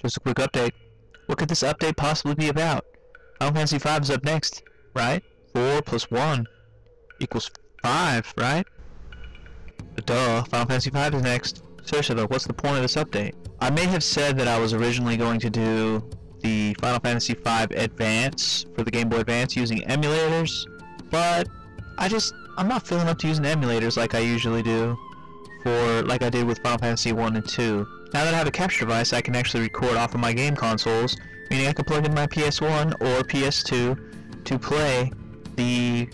Just a quick update. What could this update possibly be about? Final Fantasy V is up next, right? 4 plus 1 equals 5, right? Duh, Final Fantasy V is next. Seriously though, what's the point of this update? I may have said that I was originally going to do the Final Fantasy V Advance for the Game Boy Advance using emulators, but I'm not feeling up to using emulators like I usually do like I did with Final Fantasy 1 and 2. Now that I have a capture device, I can actually record off of my game consoles, meaning I can plug in my PS1 or PS2 to play the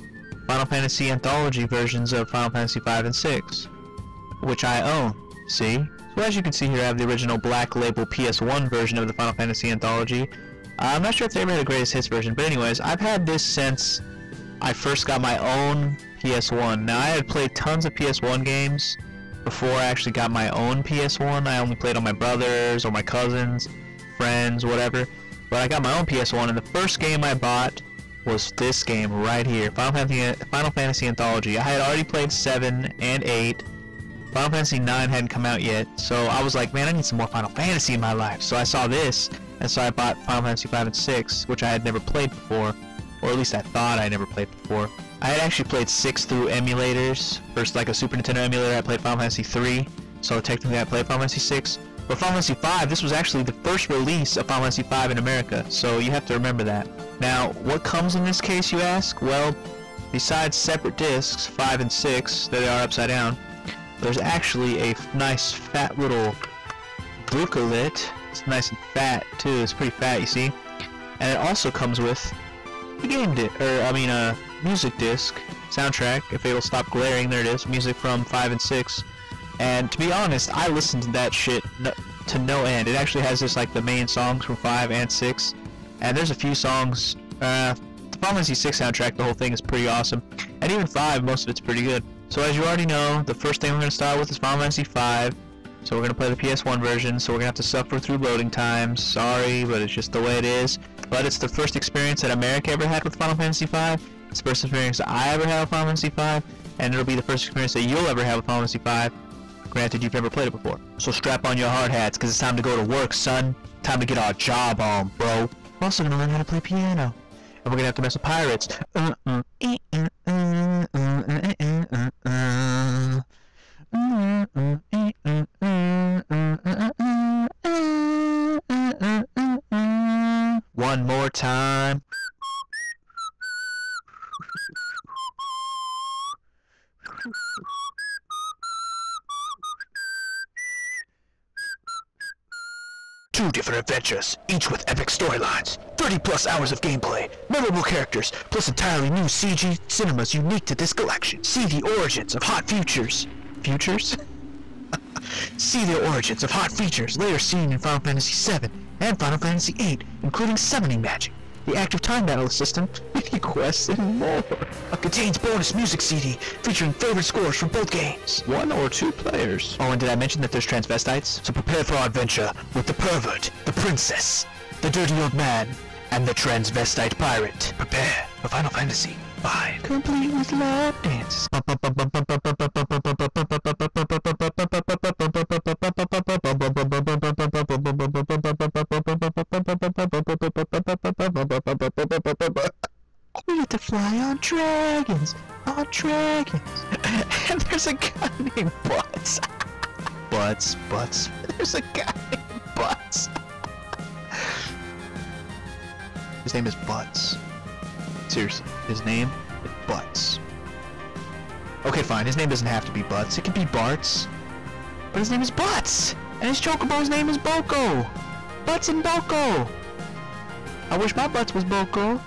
Final Fantasy Anthology versions of Final Fantasy V and 6, which I own, see? So as you can see here, I have the original Black Label PS1 version of the Final Fantasy Anthology. I'm not sure if they ever had a Greatest Hits version, but anyways, I've had this since I first got my own PS1. Now, I had played tons of PS1 games before I actually got my own PS1. I only played on my brother's or my cousin's, friends, whatever. But I got my own PS1, and the first game I bought was this game right here, Final Fantasy Anthology. I had already played 7 and 8. Final Fantasy IX hadn't come out yet, so I was like, man, I need some more Final Fantasy in my life. So I saw this, and so I bought Final Fantasy V and 6, which I had never played before, or at least I thought I never played before. I had actually played 6 through emulators. First, like a Super Nintendo emulator, I played Final Fantasy 3, so technically I played Final Fantasy 6. But Final Fantasy V, this was actually the first release of Final Fantasy V in America, so you have to remember that. Now, what comes in this case, you ask? Well, besides separate discs, 5 and 6, that are upside down, there's actually a nice fat little booklet. It's nice and fat too. It's pretty fat, you see. And it also comes with the game music disc soundtrack. If it'll stop glaring, there it is. Music from 5 and 6. And to be honest, I listened to that shit to no end. It actually has just like the main songs from 5 and 6, and there's a few songs. The Final Fantasy 6 soundtrack, the whole thing is pretty awesome, and even 5, most of it's pretty good. So as you already know, the first thing we're going to start with is Final Fantasy V. So we're going to play the PS1 version, so we're going to have to suffer through loading times. Sorry, but it's just the way it is. But it's the first experience that America ever had with Final Fantasy V. It's the first experience that I ever had with Final Fantasy V. And it'll be the first experience that you'll ever have with Final Fantasy V. Granted, you've never played it before. So strap on your hard hats, because it's time to go to work, son. Time to get our job on, bro. We're also going to learn how to play piano. And we're going to have to mess with pirates. One more time. Two different adventures, each with epic storylines, 30+ hours of gameplay, memorable characters, plus entirely new CG cinemas unique to this collection. See the origins of hot futures. Futures? See the origins of hot features later seen in Final Fantasy VII and Final Fantasy VIII, including summoning magic, the active time battle system, mini quests, and more. It contains bonus music CD featuring favorite scores from both games. 1 or 2 players. Oh, and did I mention that there's transvestites? So prepare for our adventure with the pervert, the princess, the dirty old man, and the transvestite pirate. Prepare for Final Fantasy V. Complete with lap dances. We get to fly on dragons, and there's a guy named Butts. Butts. There's a guy named Butts. His name is Butts. Seriously, his name is Butts. Okay, fine, his name doesn't have to be Butts. It can be Bartz. But his name is Butts! And his chocobo's name is Boko! Butts and Boko! I wish my Butts was Boko.